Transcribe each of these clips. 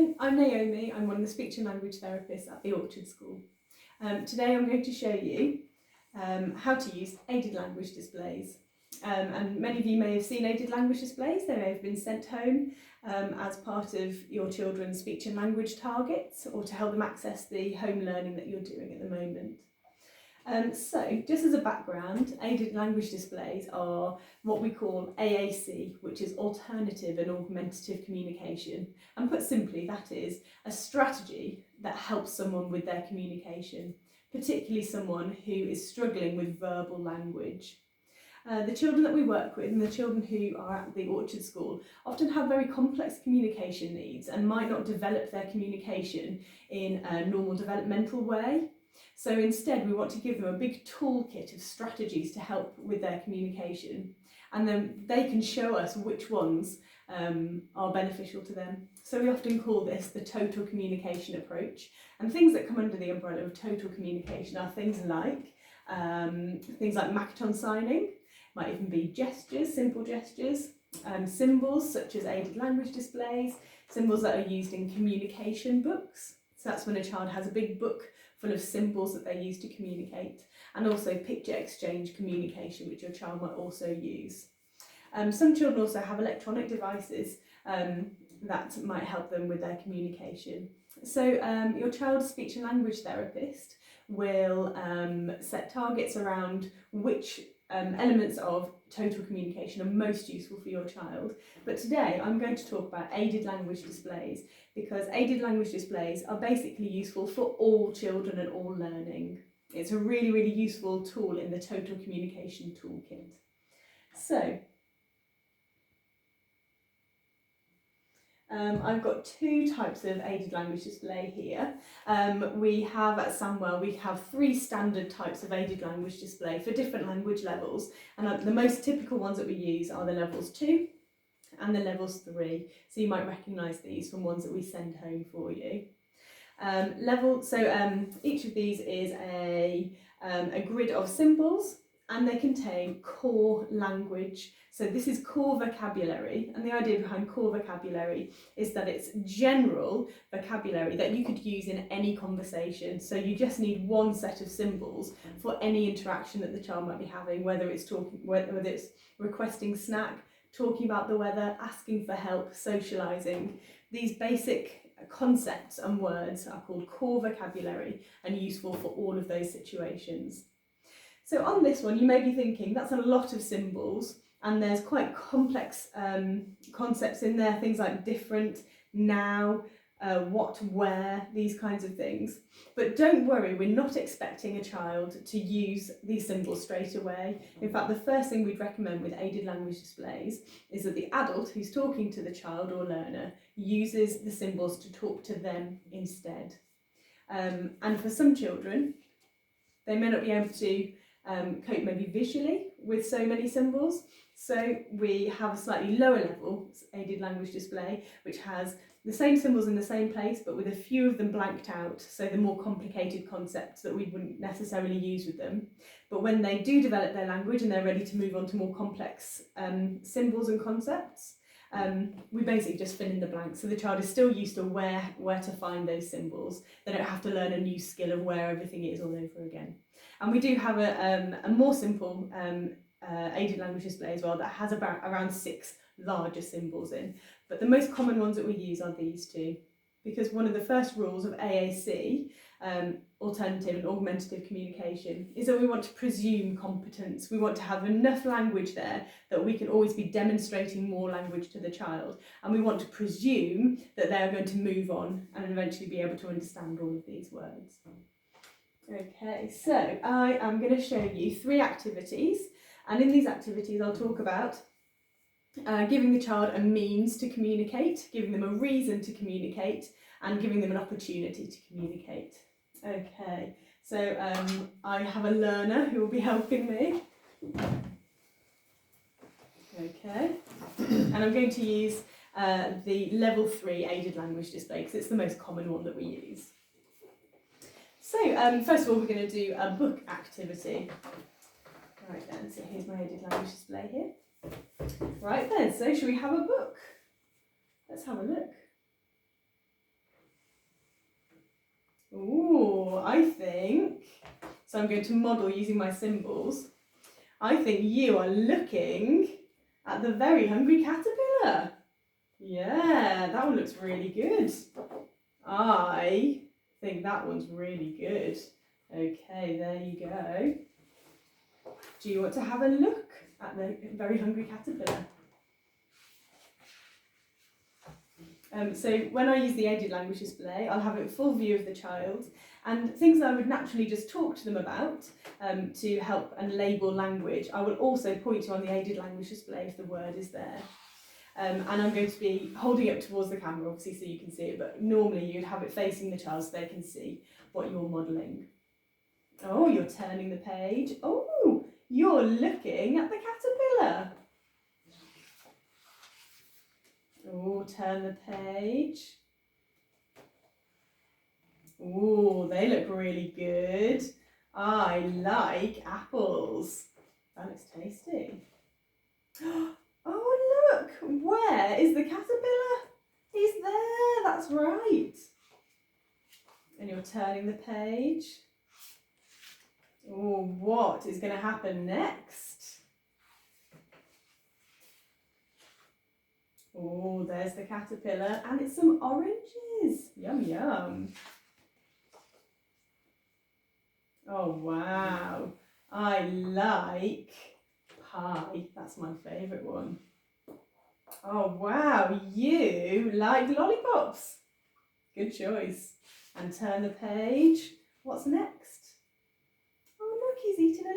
Hello, I'm Naomi. I'm one of the speech and language therapists at the Orchard School. Today I'm going to show you how to use aided language displays. And many of you may have seen aided language displays. They may have been sent home as part of your children's speech and language targets, or to help them access the home learning that you're doing at the moment. So, just as a background, aided language displays are what we call AAC, which is alternative and augmentative communication. And put simply, that is a strategy that helps someone with their communication, particularly someone who is struggling with verbal language. The children that we work with and the children who are at the Orchard School often have very complex communication needs and might not develop their communication in a normal developmental way. So instead, we want to give them a big toolkit of strategies to help with their communication, and then they can show us which ones are beneficial to them. So we often call this the total communication approach, and things that come under the umbrella of total communication are things like makaton signing, might even be gestures, simple gestures, symbols such as aided language displays, symbols that are used in communication books. So that's when a child has a big book full of symbols that they use to communicate, and also picture exchange communication, which your child might also use. Some children also have electronic devices that might help them with their communication. So your child's speech and language therapist will set targets around which elements of total communication are most useful for your child. But today I'm going to talk about aided language displays, because aided language displays are basically useful for all children and all learning. It's a really, really useful tool in the total communication toolkit. So I've got two types of aided language display here. We have at Samwell, we have 3 standard types of aided language display for different language levels, and the most typical ones that we use are the levels 2 and the levels 3. So you might recognise these from ones that we send home for you. Each of these is a grid of symbols, and they contain core language. So this is core vocabulary, and the idea behind core vocabulary is that it's general vocabulary that you could use in any conversation. So you just need one set of symbols for any interaction that the child might be having, whether it's requesting snack, talking about the weather, asking for help, socialising. These basic concepts and words are called core vocabulary and useful for all of those situations. So on this one, you may be thinking that's a lot of symbols, and there's quite complex concepts in there, things like different, now, what, where, these kinds of things. But don't worry, we're not expecting a child to use these symbols straight away. In fact, the first thing we'd recommend with aided language displays is that the adult who's talking to the child or learner uses the symbols to talk to them instead. And for some children, they may not be able to cope maybe visually with so many symbols. So we have a slightly lower level aided language display, which has the same symbols in the same place, but with a few of them blanked out, so the more complicated concepts that we wouldn't necessarily use with them. But when they do develop their language and they're ready to move on to more complex symbols and concepts, we basically just fill in the blanks. So the child is still used to where to find those symbols. They don't have to learn a new skill of where everything is all over again. And we do have a more simple aided language display as well that has around 6 larger symbols in. But the most common ones that we use are these 2, because one of the first rules of AAC, alternative and augmentative communication, is that we want to presume competence. We want to have enough language there that we can always be demonstrating more language to the child, and we want to presume that they are going to move on and eventually be able to understand all of these words. Okay, so I am going to show you 3 activities, and in these activities I'll talk about giving the child a means to communicate, giving them a reason to communicate, and giving them an opportunity to communicate. Okay, so I have a learner who will be helping me. Okay, and I'm going to use the level 3 aided language display because it's the most common one that we use. So first of all, we're going to do a book activity. Right then, so here's my aided language display here. Right then, so shall we have a book? Let's have a look. Ooh, I think, so I'm going to model using my symbols. I think you are looking at the very hungry caterpillar. Yeah, that one looks really good. I think that one's really good. Okay, there you go. Do you want to have a look at the very hungry caterpillar? So when I use the aided language display, I'll have a full view of the child and things I would naturally just talk to them about to help and label language. I will also point you on the aided language display if the word is there. And I'm going to be holding it towards the camera, obviously, so you can see it, but normally you'd have it facing the child so they can see what you're modelling. Oh, you're turning the page. Oh, you're looking at the caterpillar. Oh, turn the page. Oh, they look really good. I like apples. That looks tasty. Oh, look, where is the caterpillar? He's there, that's right. And you're turning the page. Oh, what is going to happen next? Oh, there's the caterpillar, and it's some oranges. Yum, yum. Oh, wow. I like pie. That's my favourite one. Oh, wow. You like lollipops. Good choice. And turn the page. What's next? Oh, look, he's eating a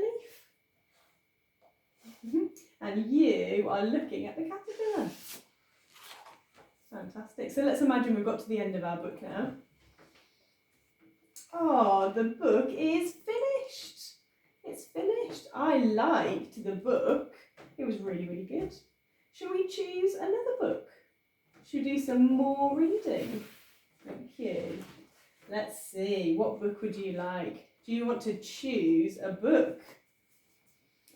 leaf. And you are looking at the caterpillar. Fantastic. So let's imagine we've got to the end of our book now. Oh, the book is finished. It's finished. I liked the book. It was really, really good. Shall we choose another book? Should we do some more reading? Thank you. Let's see, what book would you like? Do you want to choose a book?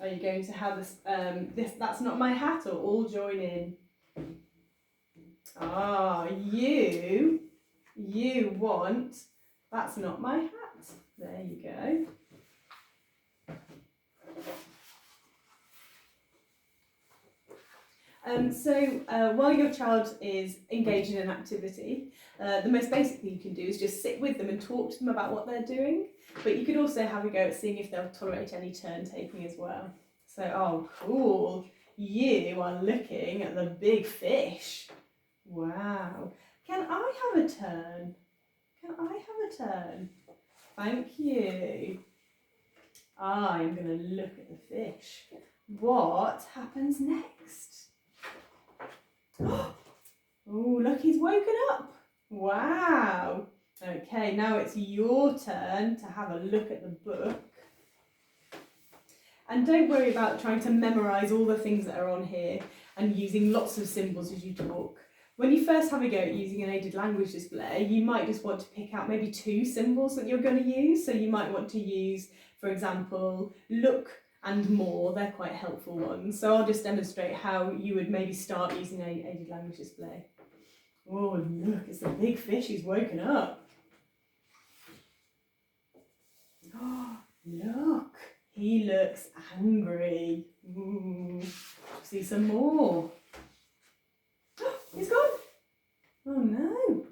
Are you going to have this That's Not My Hat, or all join in? Ah, you want That's Not My Hat. There you go. While your child is engaged in an activity, the most basic thing you can do is just sit with them and talk to them about what they're doing. But you could also have a go at seeing if they'll tolerate any turn taking as well. So, oh, cool. You are looking at the big fish. Wow. Can I have a turn? Can I have a turn? Thank you. I'm going to look at the fish. What happens next? Oh, look, he's woken up. Wow. Okay, now it's your turn to have a look at the book. And don't worry about trying to memorise all the things that are on here and using lots of symbols as you talk. When you first have a go at using an aided language display, you might just want to pick out maybe 2 symbols that you're going to use. So you might want to use, for example, look and more. They're quite helpful ones. So I'll just demonstrate how you would maybe start using an aided language display. Oh, look, it's a big fish. He's woken up. Oh, look, he looks angry. Ooh, see some more. He's gone. Oh no.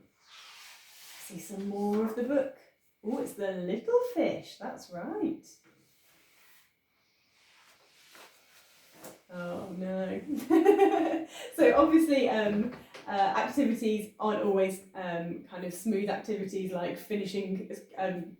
See some more of the book. Oh, it's the little fish. That's right. Oh no. So obviously activities aren't always kind of smooth activities like finishing,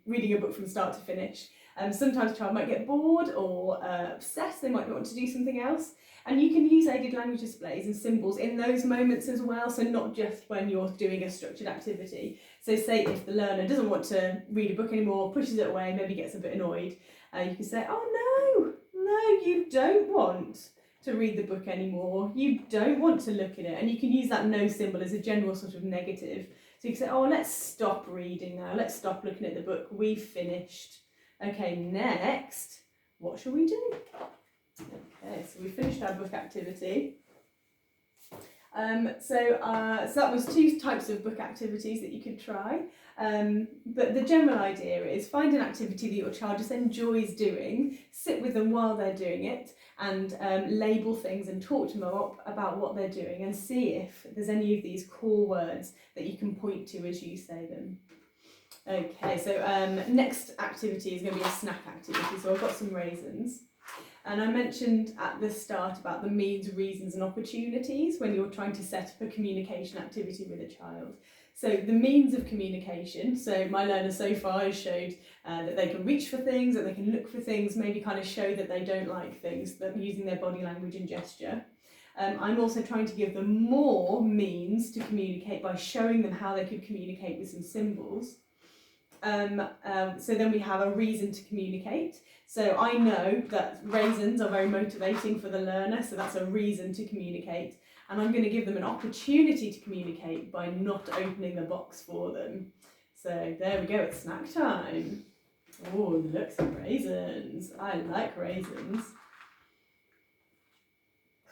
reading a book from start to finish. Sometimes a child might get bored or obsessed, they might want to do something else. And you can use aided language displays and symbols in those moments as well, so not just when you're doing a structured activity. So say if the learner doesn't want to read a book anymore, pushes it away, maybe gets a bit annoyed, you can say, oh no, you don't want to read the book anymore, you don't want to look at it, and you can use that no symbol as a general sort of negative. So you can say, oh, let's stop reading now, let's stop looking at the book, we've finished. Okay, next, what shall we do? Okay, so we finished our book activity. So that was 2 types of book activities that you could try. But the general idea is find an activity that your child just enjoys doing, sit with them while they're doing it, and label things and talk to them about what they're doing, and see if there's any of these core words that you can point to as you say them. Okay, so next activity is going to be a snack activity. So I've got some raisins. And I mentioned at the start about the means, reasons and opportunities when you're trying to set up a communication activity with a child. So the means of communication, so my learner so far has showed that they can reach for things, that they can look for things, maybe kind of show that they don't like things, that using their body language and gesture. I'm also trying to give them more means to communicate by showing them how they could communicate with some symbols. So then we have a reason to communicate. So I know that raisins are very motivating for the learner, so that's a reason to communicate. And I'm going to give them an opportunity to communicate by not opening the box for them. So there we go, it's snack time. Oh, look, some raisins. I like raisins.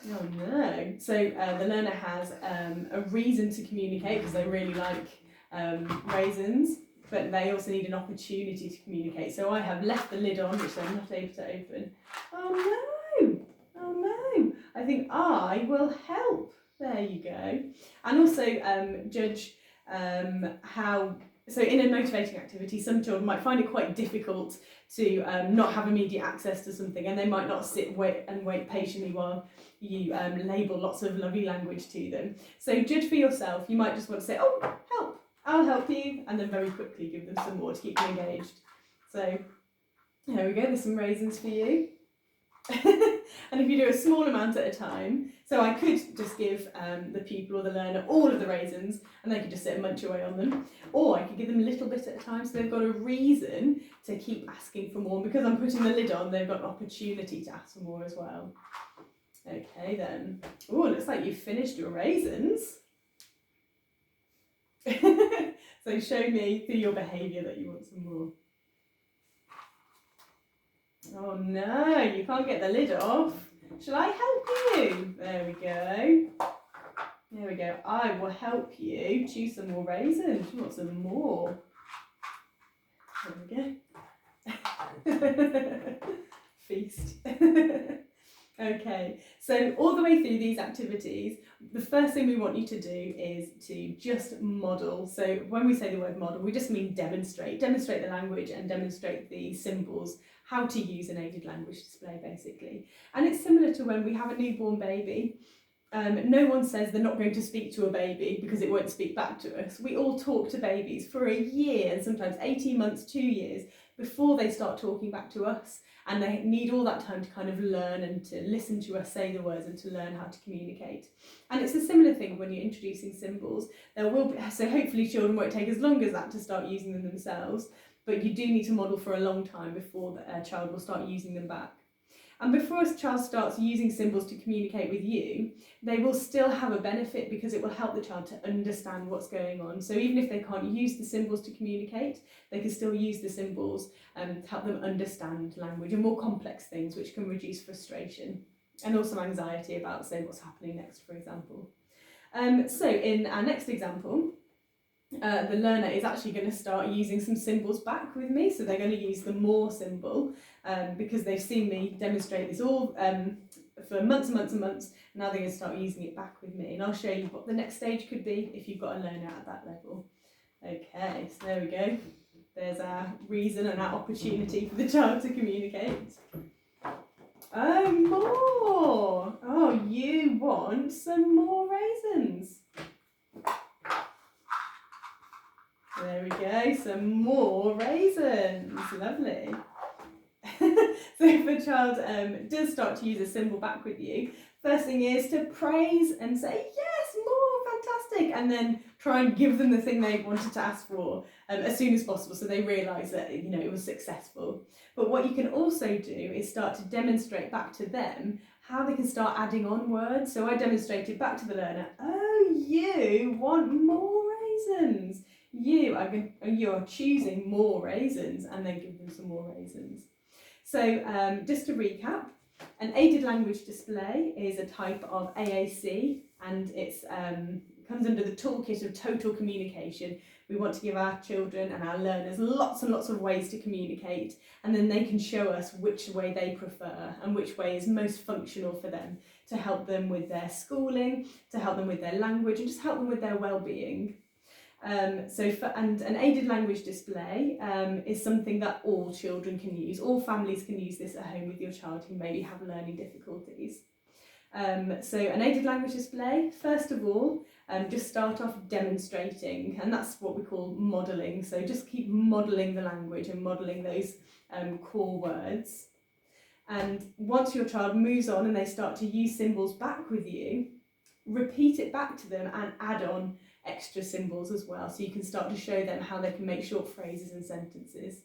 Oh no. So the learner has a reason to communicate because they really like raisins. But they also need an opportunity to communicate. So I have left the lid on, which they're not able to open. Oh no! Oh no! I think I will help. There you go. And also judge how. So in a motivating activity, some children might find it quite difficult to not have immediate access to something, and they might not wait patiently while you label lots of lovely language to them. So judge for yourself. You might just want to say, "Oh, help! I'll help you," and then very quickly give them some more to keep them engaged. So there we go, there's some raisins for you. And if you do a small amount at a time, so I could just give the pupil or the learner all of the raisins and they could just sit and munch away on them, or I could give them a little bit at a time so they've got a reason to keep asking for more. Because I'm putting the lid on, they've got an opportunity to ask for more as well. Okay then. Oh, looks like you've finished your raisins. So show me through your behaviour that you want some more. Oh no, you can't get the lid off. Shall I help you? There we go. There we go. I will help you choose some more raisins. You want some more? There we go. Feast. Okay, so all the way through these activities, the first thing we want you to do is to just model. So when we say the word model, we just mean demonstrate. Demonstrate the language and demonstrate the symbols, how to use an aided language display basically. And it's similar to when we have a newborn baby. No one says they're not going to speak to a baby because it won't speak back to us. We all talk to babies for a year and sometimes 18 months, 2 years before they start talking back to us. And they need all that time to kind of learn and to listen to us say the words and to learn how to communicate. And it's a similar thing when you're introducing symbols. There will be, so hopefully children won't take as long as that to start using them themselves, but you do need to model for a long time before a child will start using them back. And before a child starts using symbols to communicate with you, they will still have a benefit because it will help the child to understand what's going on. So even if they can't use the symbols to communicate, they can still use the symbols to help them understand language and more complex things, which can reduce frustration and also anxiety about, say, what's happening next, for example. So in our next example, the learner is actually going to start using some symbols back with me. So they're going to use the more symbol because they've seen me demonstrate this all for months and months and months. Now they're going to start using it back with me, and I'll show you what the next stage could be if you've got a learner at that level. Okay, so there we go. There's our reason and our opportunity for the child to communicate. Oh, more! Oh, you want some more raisins. There we go, some more raisins. Lovely. So if a child does start to use a symbol back with you, first thing is to praise and say, yes, more, fantastic, and then try and give them the thing they wanted to ask for as soon as possible so they realise that it was successful. But what you can also do is start to demonstrate back to them how they can start adding on words. So I demonstrated back to the learner, oh, you want more raisins. You are choosing more raisins, and then give them some more raisins. So just to recap, an aided language display is a type of AAC and it's comes under the toolkit of total communication. We want to give our children and our learners lots and lots of ways to communicate, and then they can show us which way they prefer and which way is most functional for them to help them with their schooling, to help them with their language, and just help them with their well-being. And an aided language display is something that all children can use. All families can use this at home with your child who maybe have learning difficulties. So an aided language display, first of all, just start off demonstrating, and that's what we call modelling. So just keep modelling the language and modelling those core words. And once your child moves on and they start to use symbols back with you, repeat it back to them and add on extra symbols as well, so you can start to show them how they can make short phrases and sentences.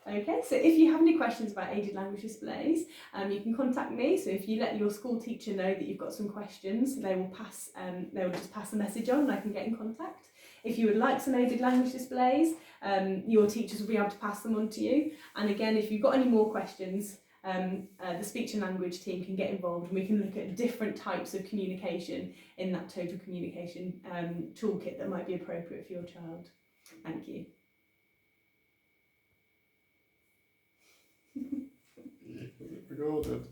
Okay, so if you have any questions about aided language displays, you can contact me. So if you let your school teacher know that you've got some questions, they will just pass the message on and I can get in contact. If you would like some aided language displays, your teachers will be able to pass them on to you. And again, if you've got any more questions, the speech and language team can get involved and we can look at different types of communication in that total communication toolkit that might be appropriate for your child. Thank you. Recorded.